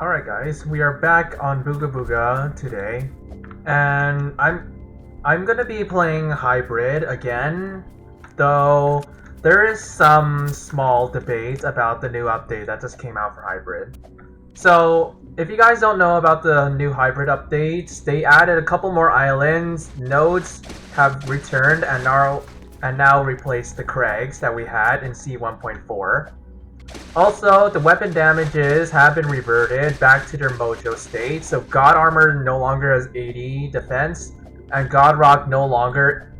Alright guys, we are back on Booga Booga today, and I'm gonna be playing Hybrid again, though there is some small debate about the new update that just came out for Hybrid. So, if you guys don't know about the new Hybrid updates, they added a couple more islands, nodes have returned and now replaced the Craigs that we had in C1.4. Also, the weapon damages have been reverted back to their mojo state, so God Armor no longer has 80 defense, and God Rock no longer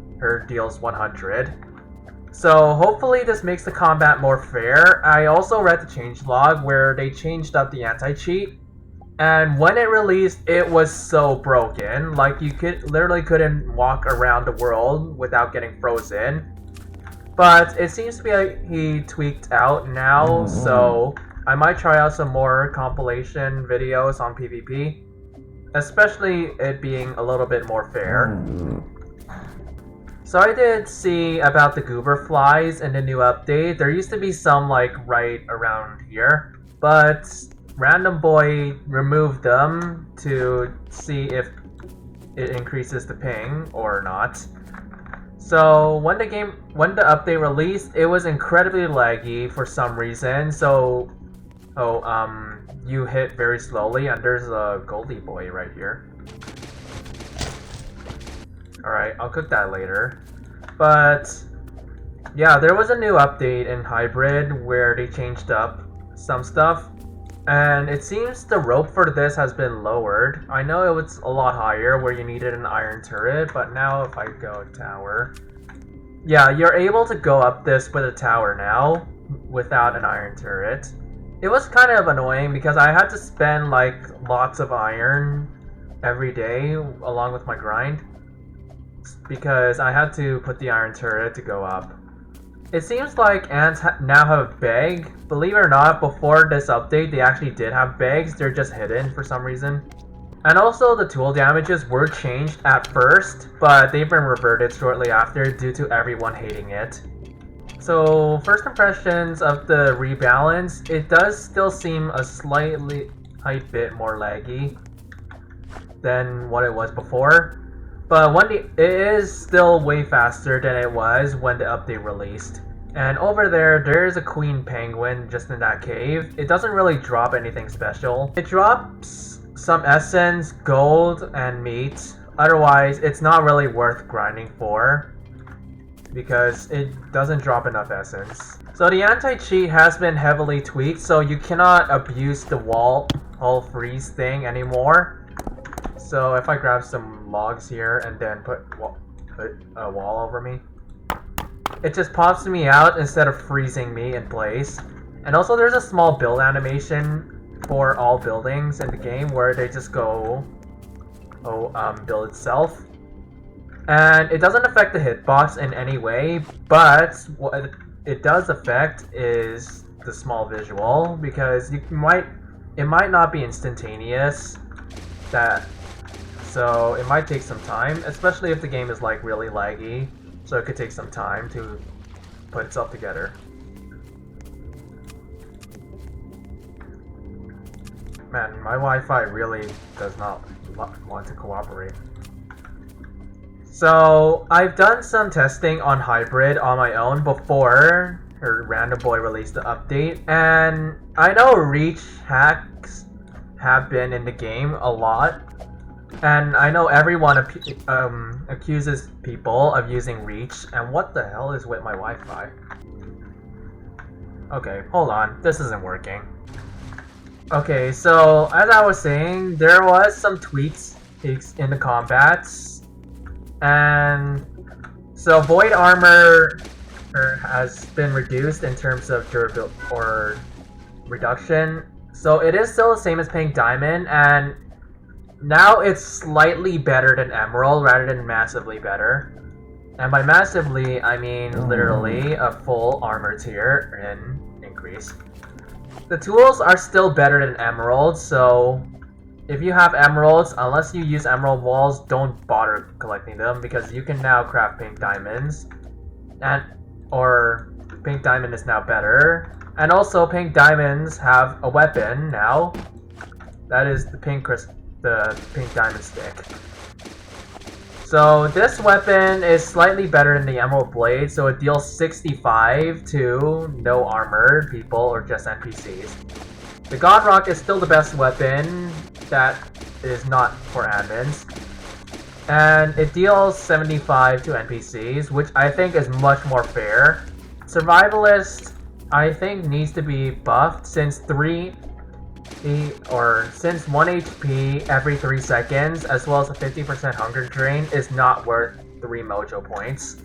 deals 100. So hopefully this makes the combat more fair. I also read the changelog where they changed up the anti-cheat, and when it released, it was so broken. Like, you literally couldn't walk around the world without getting frozen. But it seems to be like he tweaked out now, so I might try out some more compilation videos on PvP, especially it being a little bit more fair. So I did see about the goober flies in the new update. There used to be some like right around here, but Random Boy removed them to see if it increases the ping or not. So when the update released, it was incredibly laggy for some reason. So, you hit very slowly, and there's a Goldie boy right here. Alright, I'll cook that later. But, yeah, there was a new update in Hybrid where they changed up some stuff. And it seems the rope for this has been lowered. I know it was a lot higher where you needed an iron turret, but now if I go tower... Yeah, you're able to go up this with a tower now, without an iron turret. It was kind of annoying because I had to spend like lots of iron every day along with my grind, because I had to put the iron turret to go up. It seems like ants now have bag. Believe it or not, before this update, they actually did have bags. They're just hidden for some reason. And also, the tool damages were changed at first, but they've been reverted shortly after due to everyone hating it. So, first impressions of the rebalance, it does still seem a slightly bit more laggy than what it was before. But it is still way faster than it was when the update released. And over there's a queen penguin just in that cave. It doesn't really drop anything special. It drops some essence, gold, and meat. Otherwise, it's not really worth grinding for, because it doesn't drop enough essence. So the anti-cheat has been heavily tweaked, so you cannot abuse the wall freeze thing anymore. So if I grab some logs here and then put a wall over me, it just pops me out instead of freezing me in place. And also there's a small build animation for all buildings in the game where they just go build itself. And it doesn't affect the hitbox in any way, but what it does affect is the small visual, because it might not be instantaneous. So it might take some time, especially if the game is like really laggy, so it could take some time to put itself together. Man, my Wi-Fi really does not want to cooperate. So I've done some testing on Hybrid on my own before Random Boy released the update, and I know reach hacks have been in the game a lot. And I know everyone accuses people of using reach, and what the hell is with my Wi-Fi? Okay, hold on, this isn't working. Okay, so as I was saying, there was some tweaks in the combats, and so Void Armor has been reduced in terms of durability or reduction. So it is still the same as Pink Diamond, and now it's slightly better than Emerald rather than massively better. And by massively, I mean literally a full armor tier increase. The tools are still better than Emerald, so if you have Emeralds, unless you use Emerald walls, don't bother collecting them, because you can now craft Pink Diamonds. Or Pink Diamond is now better. And also, Pink Diamonds have a weapon now. That is the pink diamond stick. So this weapon is slightly better than the Emerald Blade, so it deals 65 to no armored people or just NPCs. The God Rock is still the best weapon that is not for admins. And it deals 75 to NPCs, which I think is much more fair. Survivalist, I think, needs to be buffed since 1 HP every 3 seconds, as well as a 50% hunger drain, is not worth 3 mojo points.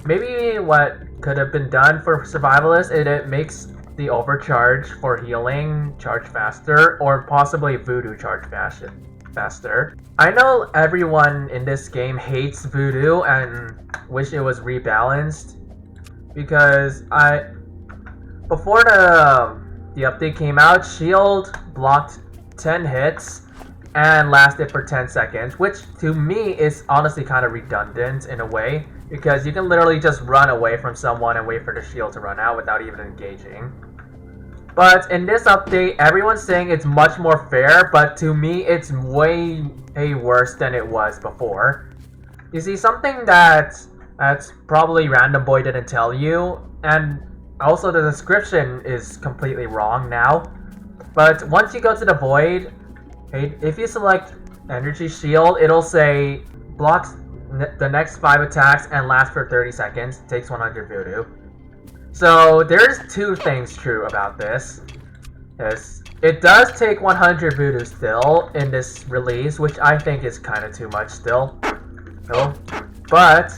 Maybe what could have been done for Survivalist is it makes the overcharge for healing charge faster, or possibly Voodoo charge faster. I know everyone in this game hates Voodoo and wish it was rebalanced, because before the update came out, Shield blocked 10 hits and lasted for 10 seconds, which to me is honestly kind of redundant in a way, because you can literally just run away from someone and wait for the shield to run out without even engaging. But in this update, everyone's saying it's much more fair, but to me it's way worse than it was before. You see, something that's probably Random Boy didn't tell you, and also the description is completely wrong now. But once you go to the Void, if you select Energy Shield, it'll say blocks the next 5 attacks and lasts for 30 seconds, takes 100 Voodoo. So there's 2 things true about this. It does take 100 Voodoo still in this release, which I think is kind of too much still. But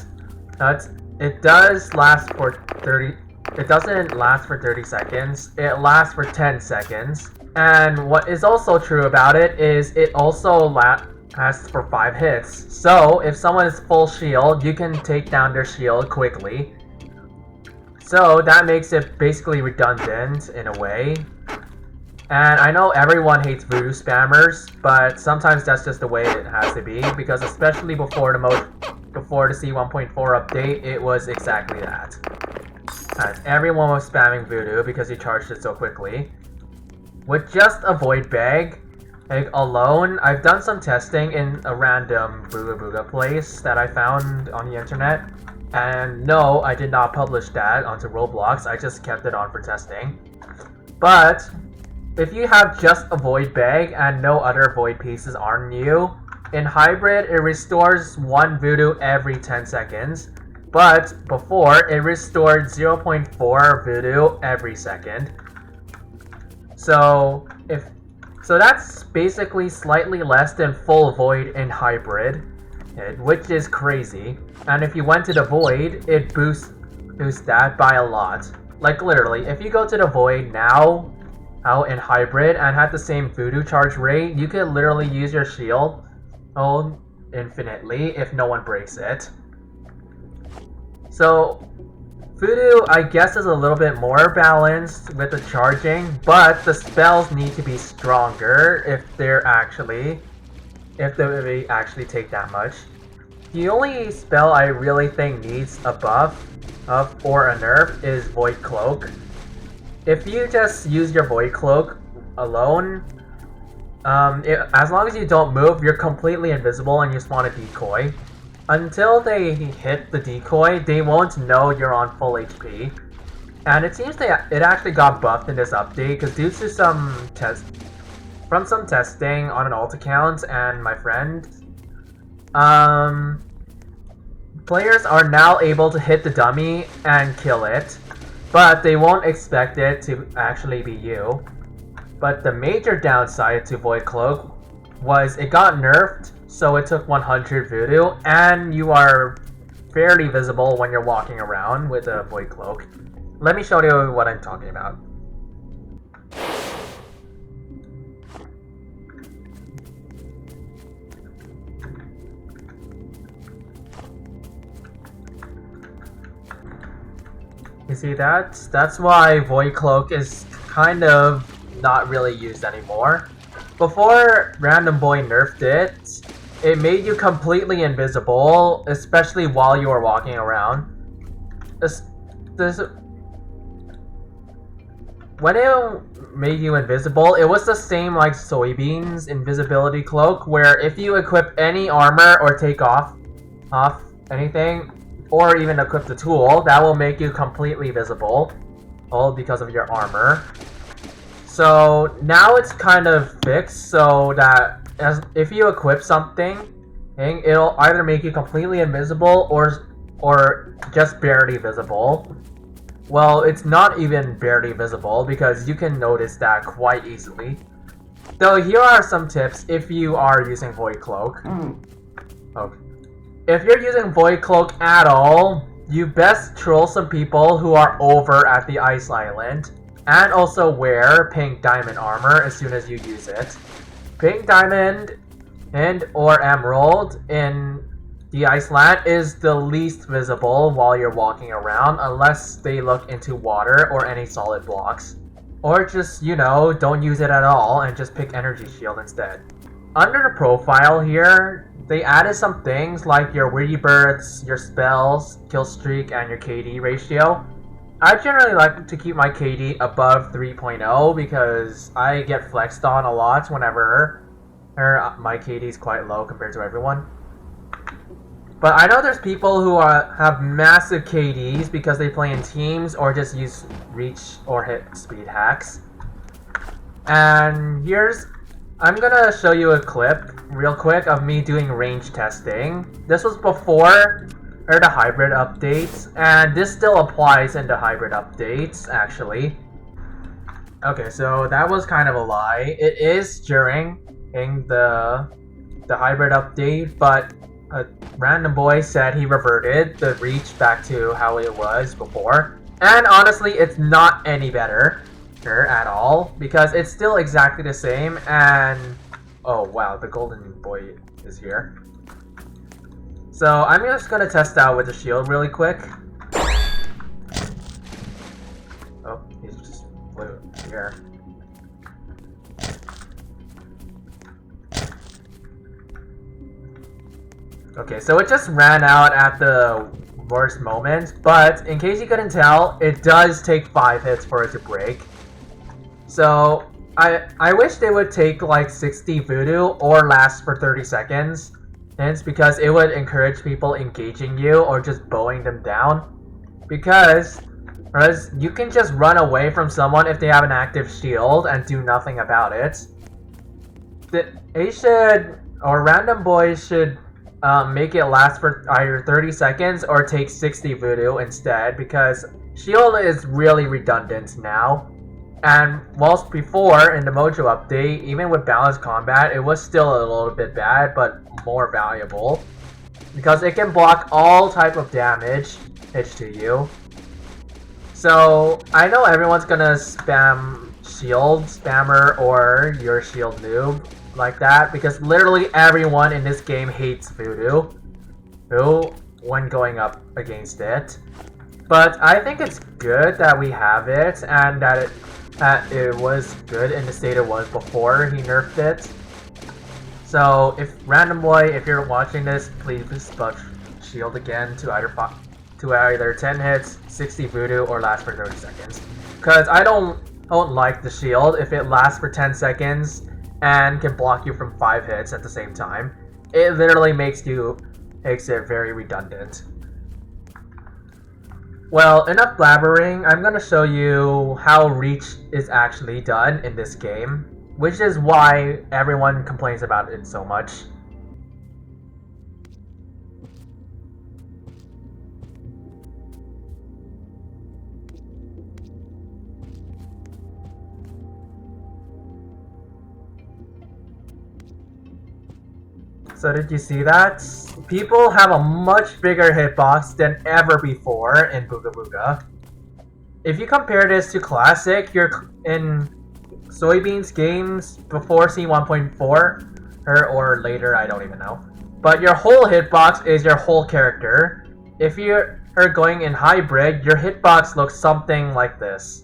it does last for 30. It doesn't last for 30 seconds. It lasts for 10 seconds. And what is also true about it is it also lasts for 5 hits. So if someone is full shield, you can take down their shield quickly. So that makes it basically redundant in a way. And I know everyone hates Voodoo spammers, but sometimes that's just the way it has to be, because especially before the C1.4 update, it was exactly that. Everyone was spamming Voodoo because he charged it so quickly. With just a Void Bag alone, I've done some testing in a random Booga place that I found on the internet. And no, I did not publish that onto Roblox, I just kept it on for testing. But if you have just a Void Bag and no other Void pieces on you, in Hybrid it restores 1 Voodoo every 10 seconds. But before, it restored 0.4 Voodoo every second. So that's basically slightly less than full Void in Hybrid, which is crazy. And if you went to the Void, it boosts that by a lot. Like literally, if you go to the Void now, out in Hybrid, and had the same Voodoo charge rate, you could literally use your shield infinitely if no one breaks it. So Voodoo, I guess, is a little bit more balanced with the charging, but the spells need to be stronger if they actually take that much. The only spell I really think needs a buff or a nerf is Void Cloak. If you just use your Void Cloak alone, as long as you don't move, you're completely invisible and you spawn a decoy. Until they hit the decoy, they won't know you're on full HP. And it seems that it actually got buffed in this update, because due to some testing on an alt account and my friend, players are now able to hit the dummy and kill it, but they won't expect it to actually be you. But the major downside to Void Cloak was it got nerfed, so it took 100 Voodoo, and you are fairly visible when you're walking around with a Void Cloak. Let me show you what I'm talking about. You see that? That's why Void Cloak is kind of not really used anymore. Before Random Boy nerfed it, it made you completely invisible, especially while you were walking around. when it made you invisible, it was the same like Soybean's invisibility cloak, where if you equip any armor or take off anything, or even equip the tool, that will make you completely visible, all because of your armor. So now it's kind of fixed so that if you equip something, it'll either make you completely invisible or just barely visible. Well, it's not even barely visible because you can notice that quite easily. So here are some tips if you are using Void Cloak. Okay. If you're using Void Cloak at all, you best troll some people who are over at the Ice Island. And also wear pink diamond armor as soon as you use it. Pink diamond and or emerald in the Iceland is the least visible while you're walking around unless they look into water or any solid blocks. Or just, don't use it at all and just pick energy shield instead. Under the profile here, they added some things like your Weedy Birds, your spells, kill streak, and your KD ratio. I generally like to keep my KD above 3.0 because I get flexed on a lot whenever my KD is quite low compared to everyone. But I know there's people who have massive KDs because they play in teams or just use reach or hit speed hacks. And I'm gonna show you a clip real quick of me doing range testing. This was before the hybrid updates, and this still applies in the hybrid updates, actually. Okay, so that was kind of a lie. It is during the hybrid update, but a random boy said he reverted the reach back to how it was before. And honestly, it's not any better at all, because it's still exactly the same, and... Oh wow, the golden boy is here. So I'm just gonna test out with the shield really quick. Oh, he's just flew here. Okay, so it just ran out at the worst moment, but in case you couldn't tell, it does take 5 hits for it to break. So I wish they would take like 60 voodoo or last for 30 seconds. Hence, because it would encourage people engaging you or just bowing them down. Because you can just run away from someone if they have an active shield and do nothing about it. Random boys should make it last for either 30 seconds or take 60 voodoo instead, because shield is really redundant now. And whilst before, in the Mojo update, even with balanced combat, it was still a little bit bad, but more valuable. Because it can block all type of damage to you. So, I know everyone's gonna spam shield spammer or your shield noob like that, because literally everyone in this game hates voodoo when going up against it. But I think it's good that we have it, and that it was good in the state it was before he nerfed it. So if Random Boy, if you're watching this, please buff shield again to either 10 hits, 60 voodoo, or last for 30 seconds. Because I don't like the shield if it lasts for 10 seconds and can block you from 5 hits at the same time. It literally makes it very redundant. Well, enough blabbering. I'm gonna show you how reach is actually done in this game, which is why everyone complains about it so much. So did you see that? People have a much bigger hitbox than ever before in Booga Booga. If you compare this to Classic, you're in Soybean's games before C1.4, or later, I don't even know. But your whole hitbox is your whole character. If you're going in Hybrid, your hitbox looks something like this.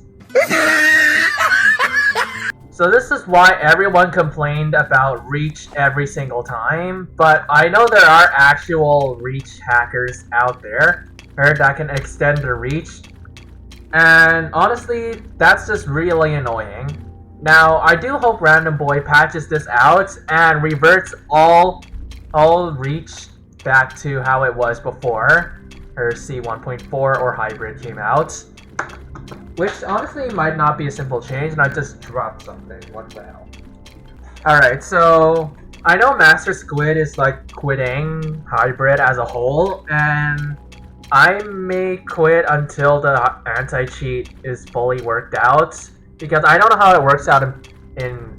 So this is why everyone complained about reach every single time, but I know there are actual reach hackers out there that can extend the reach And honestly, that's just really annoying. Now, I do hope Random Boy patches this out and reverts all reach back to how it was before her C 1.4 or hybrid came out. Which honestly might not be a simple change, and I just dropped something. What the hell? Alright, so I know Master Squid is like quitting hybrid as a whole, and I may quit until the anti-cheat is fully worked out, because I don't know how it works out in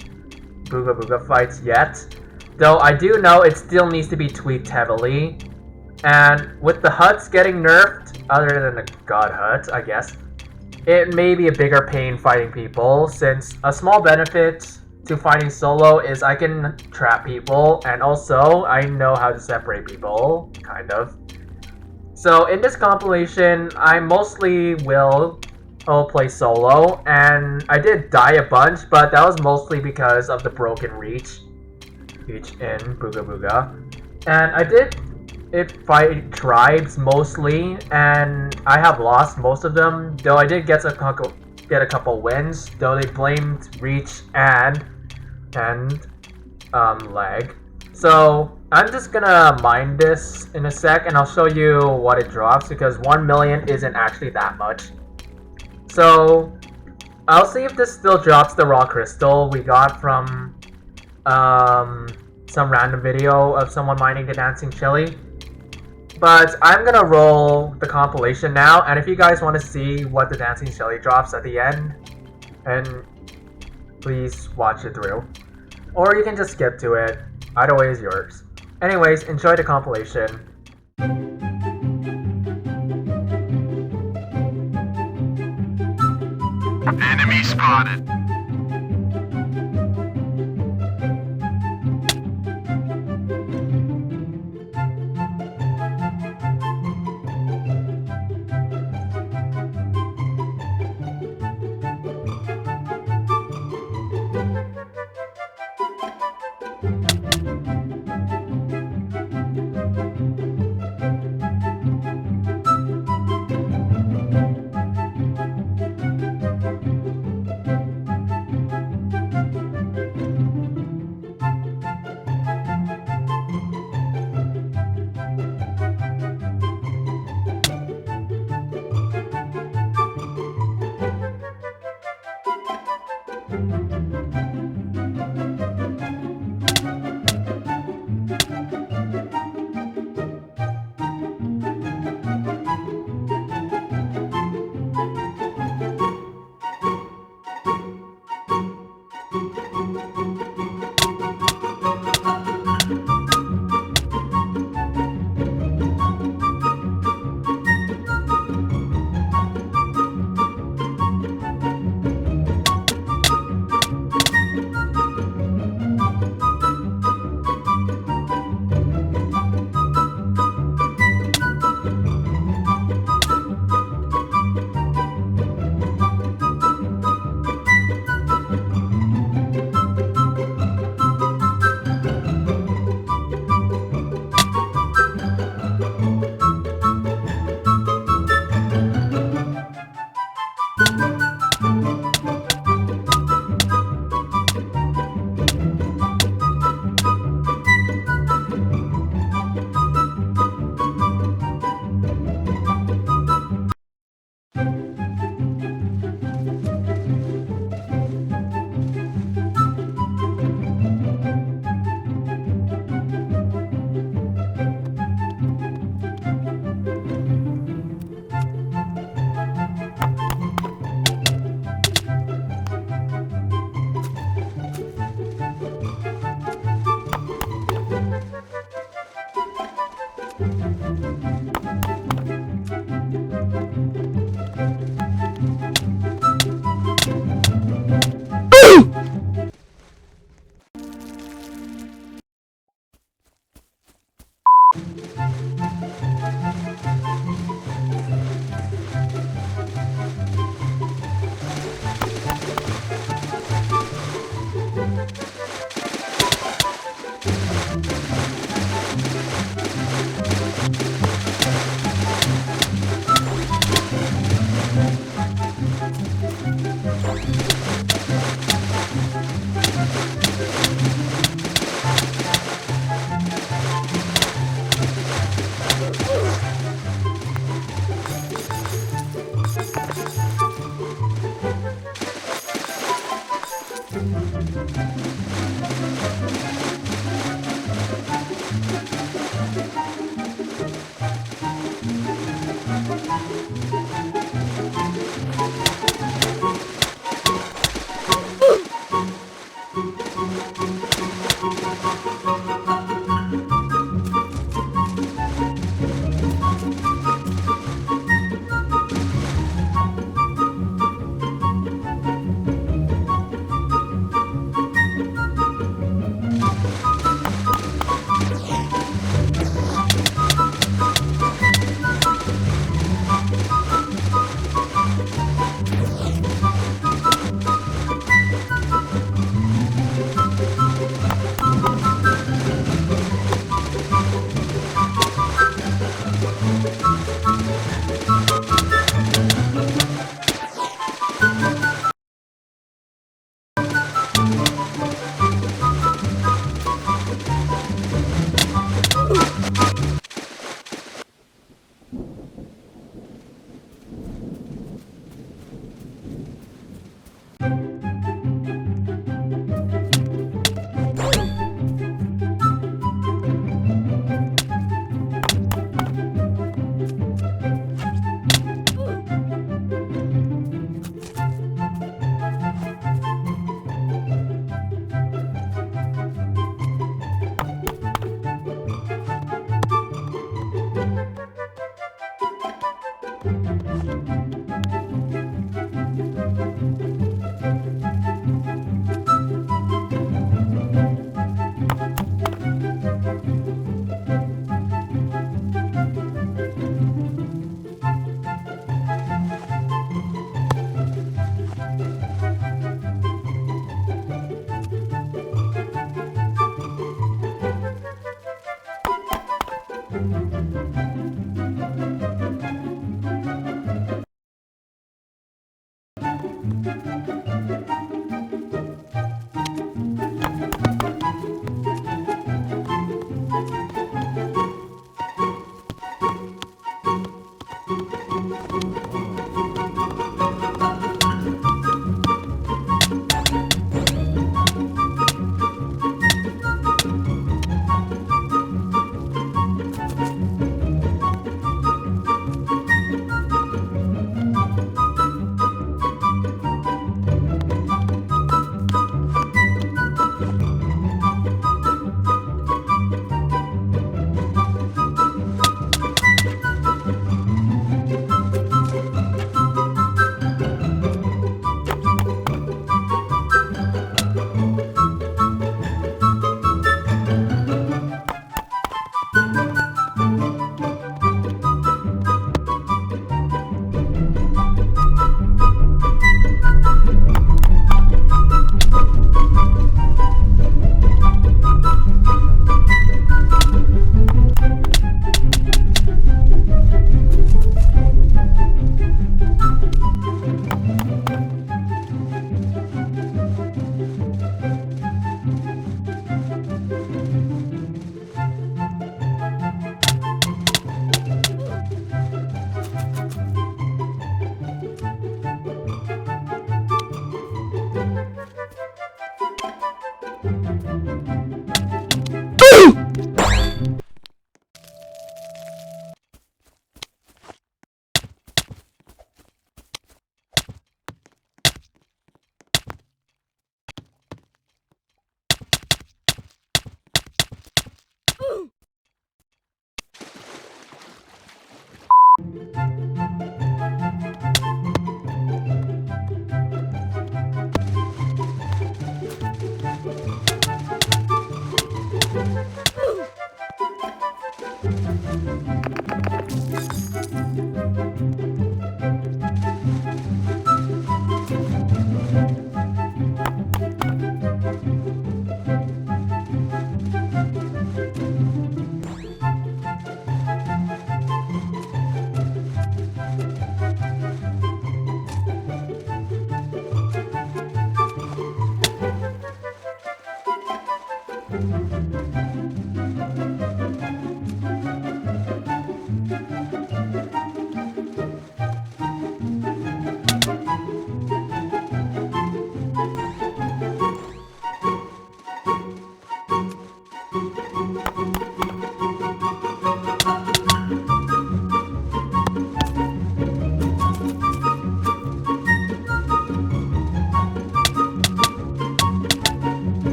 Booga Booga fights yet. Though I do know it still needs to be tweaked heavily. And with the huts getting nerfed, other than the god hut, I guess, it may be a bigger pain fighting people, since a small benefit to fighting solo is I can trap people, and also I know how to separate people, kind of. So in this compilation, I mostly will play solo, and I did die a bunch, but that was mostly because of the broken reach in Booga Booga. And I did fight tribes mostly, and I have lost most of them, though I did get a couple wins, though they blamed reach and lag. So I'm just gonna mine this in a sec, and I'll show you what it drops, because 1 million isn't actually that much. So I'll see if this still drops the raw crystal we got from some random video of someone mining the dancing chili. But I'm gonna roll the compilation now, and if you guys want to see what the dancing chili drops at the end, and please watch it through. Or you can just skip to it. Either way is yours. Anyways, enjoy the compilation. Enemy spotted.